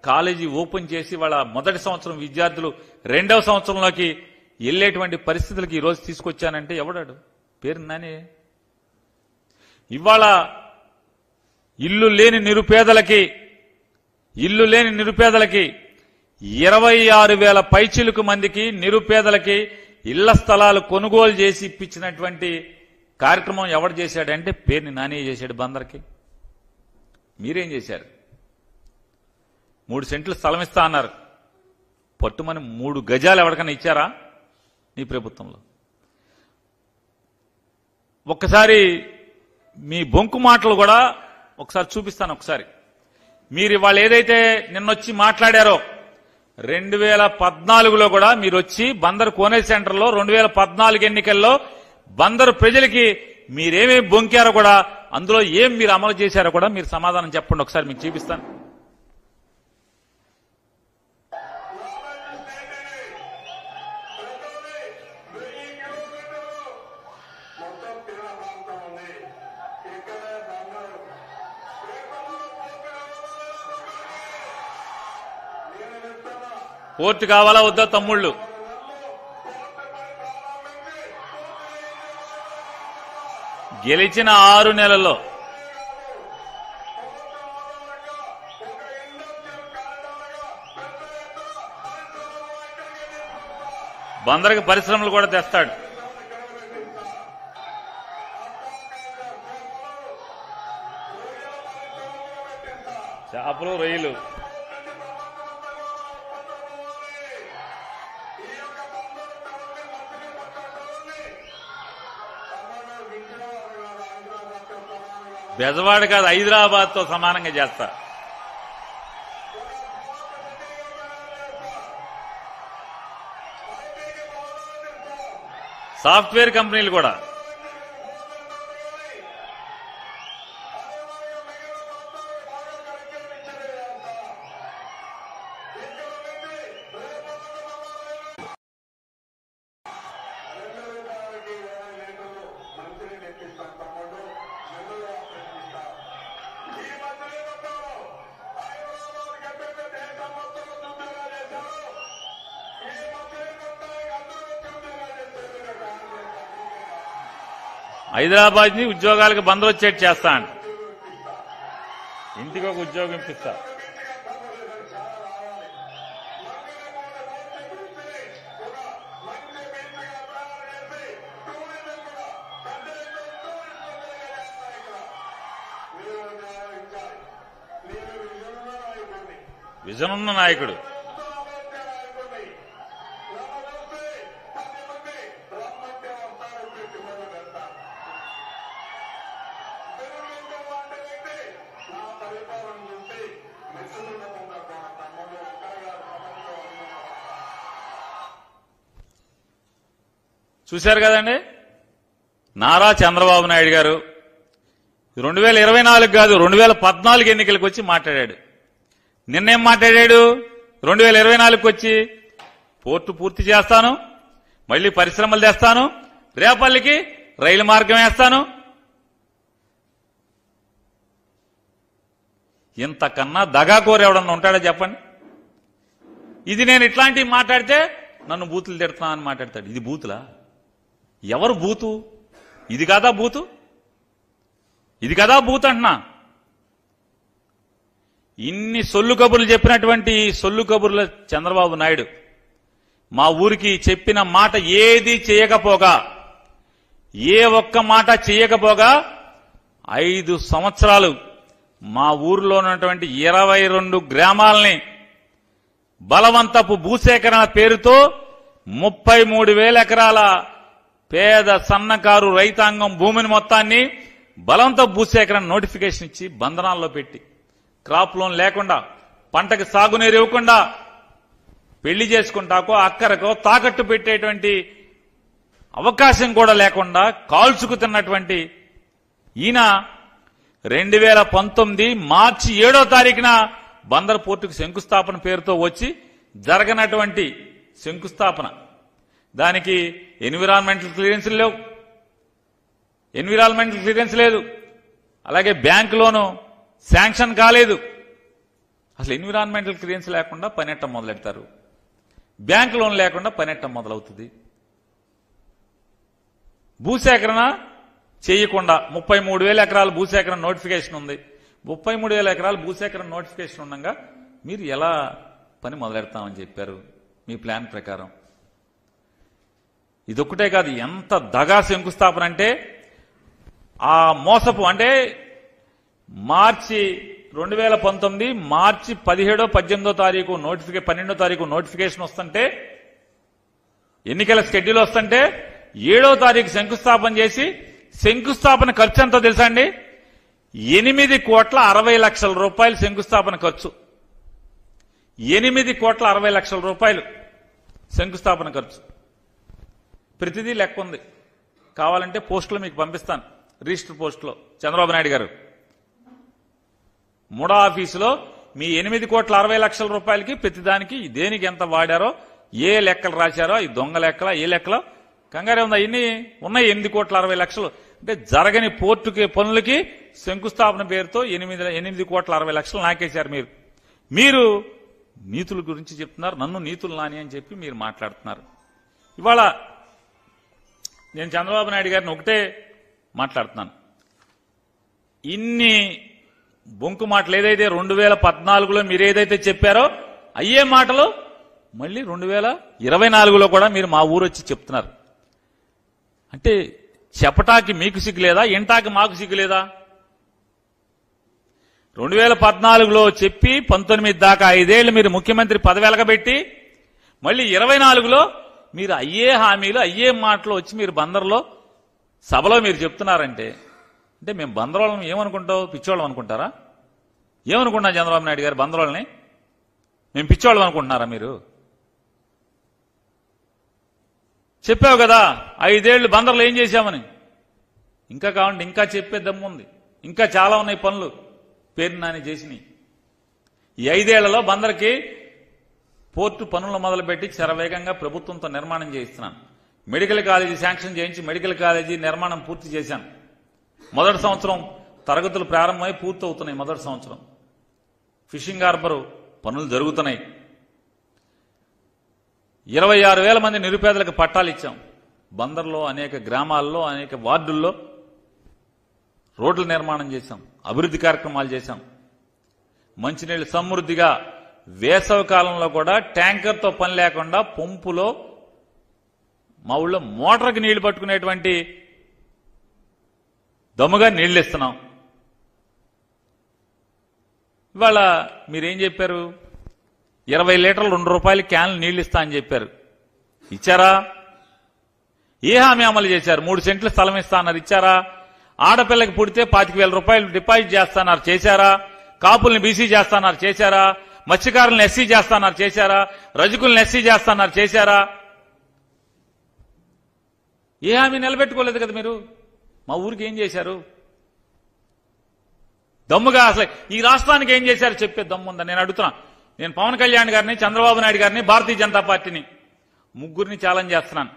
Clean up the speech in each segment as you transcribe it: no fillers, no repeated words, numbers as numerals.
College open చేసి వాళ్ళ మొదటి సంవత్సరం విద్యార్థులు రెండవ సంవత్సరంలోకి వెళ్లేటువంటి పరిస్థితులకు ఈ రోజు తీసుకొచ్చానంటే ఎవడాడు? పేరు నాని. ఇవాళ ఇల్లు లేని నిరుపేదలకి 26,000 పైచిలుకు మందికి నిరుపేదలకి ఇళ్ల స్థలాలు కొనుగోలు చేసి ఇప్పించినటువంటి కార్యక్రమం ఎవడు చేశాడంటే పేరుని నాని చేశాడు. బందర్కి మీరేం చేశారు? 3 సెంట్లు స్థలం ఇస్తా అన్నారు. పట్టుమని 3 గజాలు ఎవరికైనా ఇచ్చారా నీ ప్రభుత్వంలో? ఒక్కసారి మీ బొంకు మాటలు కూడా ఒకసారి చూపిస్తాను. ఒకసారి మీరు ఇవాళ ఏదైతే నిన్నొచ్చి మాట్లాడారో 2014లో కూడా మీరు వచ్చి బందరు కోనే సెంటర్లో 2014 ఎన్నికల్లో బందరు ప్రజలకి మీరేమేమి బొంకారో కూడా అందులో ఏం మీరు అమలు చేశారో కూడా మీరు సమాధానం చెప్పండి. ఒకసారి మీకు చూపిస్తాను. పోర్టు కావాలా వద్దా తమ్ముళ్ళు? గెలిచిన 6 నెలల్లో బందరికి పరిశ్రమలు కూడా తెస్తాడు. చేపలు, రొయ్యలు. బెజవాడ కాదు, హైదరాబాద్ తో సమానంగా చేస్తా. సాఫ్ట్వేర్ కంపెనీలు కూడా హైదరాబాద్ ని ఉద్యోగాలకు బందరు వచ్చేట్టు చేస్తా అంట. ఇంటికి ఒక ఉద్యోగం ఇప్పిస్తా. విజన్ ఉన్న నాయకుడు. చూశారు కదండి, నారా చంద్రబాబు నాయుడు గారు 2024 కాదు 2014 ఎన్నికలకు వచ్చి మాట్లాడాడు. నిన్నేం మాట్లాడాడు? 2024కి వచ్చి పోర్టు పూర్తి చేస్తాను, మళ్లీ పరిశ్రమలు తెస్తాను, రేపల్లికి రైలు మార్గం వేస్తాను. ఇంతకన్నా దగాకోరు ఎవడన్నా ఉంటాడా చెప్పండి? ఇది నేను ఇట్లాంటివి మాట్లాడితే నన్ను బూతులు తిడుతున్నా అని మాట్లాడతాడు. ఇది బూతులా? ఎవరు బూతు? ఇది కాదా బూతు? ఇది కదా బూత్ అంటున్నా. ఇన్ని సొల్లు కబుర్లు చెప్పినటువంటి సొల్లు కబుర్ల చంద్రబాబు నాయుడు మా ఊరికి చెప్పిన మాట ఏది చేయకపోగా, ఏ ఒక్క మాట చేయకపోగా 5 సంవత్సరాలు మా ఊరిలో ఉన్నటువంటి 22 గ్రామాలని బలవంతపు భూసేకరణ పేరుతో 33,000 ఎకరాల పేద సన్నకారు రైతాంగం భూమిని మొత్తాన్ని బలవంతపు భూసేకరణ నోటిఫికేషన్ ఇచ్చి బంధనాల్లో పెట్టి, క్రాప్ లోన్ లేకుండా, పంటకు సాగునీరు ఇవ్వకుండా, పెళ్లి చేసుకుంటాకో అక్కరకో తాకట్టు పెట్టేటువంటి అవకాశం కూడా లేకుండా కాల్చుకు తిన్నటువంటి ఈయన 2019 మార్చి 7వ తారీఖున బందర్ పోర్టుకు శంకుస్థాపన పేరుతో వచ్చి జరగనటువంటి శంకుస్థాపన, దానికి ఎన్విరాన్మెంటల్ క్లియరెన్స్ లేదు, అలాగే బ్యాంక్ లోను శాంక్షన్ కాలేదు. అసలు ఎన్విరాన్మెంటల్ క్లియరెన్స్ లేకుండా పని ఎట్ట మొదలెడతారు? బ్యాంక్ లోన్ లేకుండా పని ఎట్ట మొదలవుతుంది? భూసేకరణ చేయకుండా 33,000 ఎకరాల భూసేకరణ నోటిఫికేషన్ ఉంది. 33,000 ఎకరాల భూసేకరణ నోటిఫికేషన్ ఉండగా మీరు ఎలా పని మొదలెడతామని చెప్పారు మీ ప్లాన్ ప్రకారం? ఇదొక్కటే కాదు, ఎంత దగా శంకుస్థాపన అంటే ఆ మోసపు అంటే మార్చి 2019 మార్చి 17, 18వ తారీఖు 12వ తారీఖు నోటిఫికేషన్ వస్తుంటే, ఎన్నికల షెడ్యూల్ వస్తుంటే 7వ తారీఖు శంకుస్థాపన చేసి, శంకుస్థాపన ఖర్చు ఎంతో తెలుసా అండి? 8,60,00,000 రూపాయలు శంకుస్థాపన ఖర్చు. 8,60,00,000 రూపాయలు శంకుస్థాపన ఖర్చు. ప్రతిదీ లెక్క ఉంది. కావాలంటే పోస్టులు మీకు పంపిస్తాను, రిజిస్టర్ పోస్టులో. చంద్రబాబు నాయుడు గారు మూడో ఆఫీసులో మీ 8,60,00,000 రూపాయలకి ప్రతిదానికి దేనికి ఎంత వాడారో, ఏ లెక్కలు రాశారో, ఈ దొంగ లెక్కల ఏ లెక్కలో కంగారే ఉంది. ఇన్ని ఉన్నాయి. 8,60,00,000 అంటే జరగని పోర్టుకి పనులకి శంకుస్థాపన పేరుతో 8,60,00,000 నాకేశారు. మీరు నీతుల గురించి చెప్తున్నారు, నన్ను నీతులు నాని అని చెప్పి మీరు మాట్లాడుతున్నారు. ఇవాళ నేను చంద్రబాబు నాయుడు గారిని ఒకటే మాట్లాడుతున్నాను. ఇన్ని బొంకు మాటలు ఏదైతే 2014లో మీరు ఏదైతే చెప్పారో అయ్యే మాటలు మళ్ళీ 2024లో కూడా మీరు మా ఊరు వచ్చి చెప్తున్నారు. అంటే చెప్పటానికి మీకు సిగ్గులేదా? ఇంటాకి మాకు సిగ్గులేదా? 2014లో చెప్పి 19 దాకా 5 ఏళ్లు మీరు ముఖ్యమంత్రి పదవెలగబెట్టి మళ్ళీ 24లో మీరు అయ్యే హామీలు అయ్యే మాటలు వచ్చి మీరు బందర్లో సభలో మీరు చెప్తున్నారంటే, అంటే మేము బందరోళ్ళని ఏమనుకుంటావు? పిచ్చోళ్ళం అనుకుంటారా? ఏమనుకుంటున్నా చంద్రబాబు నాయుడు గారు బందరోళ్ళని? మేము పిచ్చోళ్ళం అనుకుంటున్నారా మీరు? చెప్పావు కదా 5 ఏళ్లు బందర్లో ఏం చేశామని. ఇంకా కావండి, ఇంకా చెప్పే దమ్ముంది. ఇంకా చాలా ఉన్నాయి పనులు పేరు నాని చేసినాయి. ఈ 5 ఏళ్లలో బందర్కి పోర్టు పనులు మొదలుపెట్టి శరవేగంగా ప్రభుత్వంతో నిర్మాణం చేయిస్తున్నాను. మెడికల్ కాలేజీ శాంక్షన్ చేయించి మెడికల్ కాలేజీ నిర్మాణం పూర్తి చేశాను. మొదటి సంవత్సరం తరగతులు ప్రారంభమై పూర్తి అవుతున్నాయి. మొదటి సంవత్సరం ఫిషింగ్ హార్బర్ పనులు జరుగుతున్నాయి. 26,000 మంది నిరుపేదలకు పట్టాలు ఇచ్చాం. బందర్లో అనేక గ్రామాల్లో అనేక వార్డుల్లో రోడ్ల నిర్మాణం చేశాం, అభివృద్ధి కార్యక్రమాలు చేశాం. మంచినీళ్లు సమృద్ధిగా వేసవి కాలంలో కూడా ట్యాంకర్తో పని లేకుండా పంపులో మా ఊళ్ళో మోటార్కి నీళ్లు పట్టుకునేటువంటి దమ్ముగా నీళ్లు ఇస్తున్నాం. ఇవాళ మీరేం చెప్పారు? 20 లీటర్లు 2 రూపాయలు క్యాన్లు నీళ్లు ఇస్తా అని చెప్పారు. ఇచ్చారా? ఏ హామీ అమలు చేశారు? 3 సెంట్లు స్థలం ఇస్తా అన్నారు, ఇచ్చారా? ఆడపిల్లకి పుడితే 25,000 రూపాయలు డిపాజిట్ చేస్తాన్నారు, చేశారా? కాపుల్ని బీసీ చేస్తాన్నారు, చేశారా? మత్స్యకారులను ఎస్సీ చేస్తాన్నారు, చేశారా? రజకులను ఎస్సీ చేస్తాన్నారు, చేశారా? ఏ హామీ నిలబెట్టుకోలేదు కదా మీరు. మా ఊరికి ఏం చేశారు? దమ్ముగా అసలు ఈ రాష్ట్రానికి ఏం చేశారు చెప్పే దమ్ముందా నేను అడుగుతున్నా. నేను పవన్ కళ్యాణ్ గారిని, చంద్రబాబు నాయుడు గారిని, భారతీయ జనతా పార్టీని ముగ్గురిని ఛాలెంజ్ చేస్తున్నాను.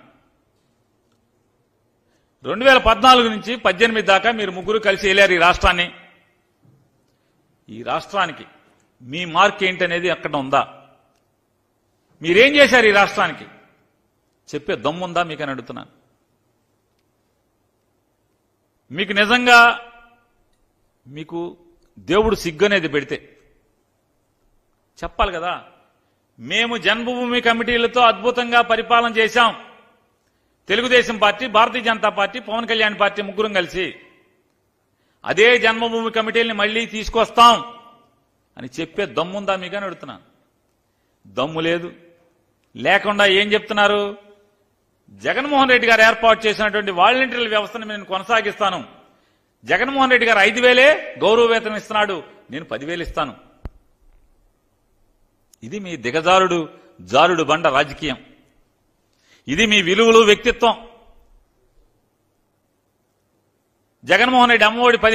2014 నుంచి 18 దాకా మీరు ముగ్గురు కలిసి వెళ్ళారు ఈ రాష్ట్రాన్ని. ఈ రాష్ట్రానికి మీ మార్క్ ఏంటనేది అక్కడ ఉందా? మీరేం చేశారు ఈ రాష్ట్రానికి చెప్పే దమ్ముందా మీకని అడుగుతున్నాను. మీకు నిజంగా మీకు దేవుడు సిగ్గు అనేది పెడితే చెప్పాలి కదా. మేము జన్మభూమి కమిటీలతో అద్భుతంగా పరిపాలన చేశాం. Telugu Desam party, Bharatiya Janata party, Pawan Kalyan party ముగ్గురం కలిసి అదే జన్మభూమి కమిటీల్ని మళ్లీ తీసుకొస్తాం అని చెప్పే దమ్ముందా మీకని అడుగుతున్నాను. దమ్ము లేదు. లేకుండా ఏం చెప్తున్నారు? జగన్మోహన్ రెడ్డి గారు ఏర్పాటు చేసినటువంటి వాలంటీర్ల వ్యవస్థను నేను కొనసాగిస్తాను. జగన్మోహన్ రెడ్డి గారు 5,000 గౌరవ వేతనం ఇస్తున్నాడు, నేను 10,000 ఇస్తాను. ఇది మీ జారుడు బండ రాజకీయం. ఇది మీ విలువలు, వ్యక్తిత్వం. జగన్మోహన్ రెడ్డి అమ్మఒడి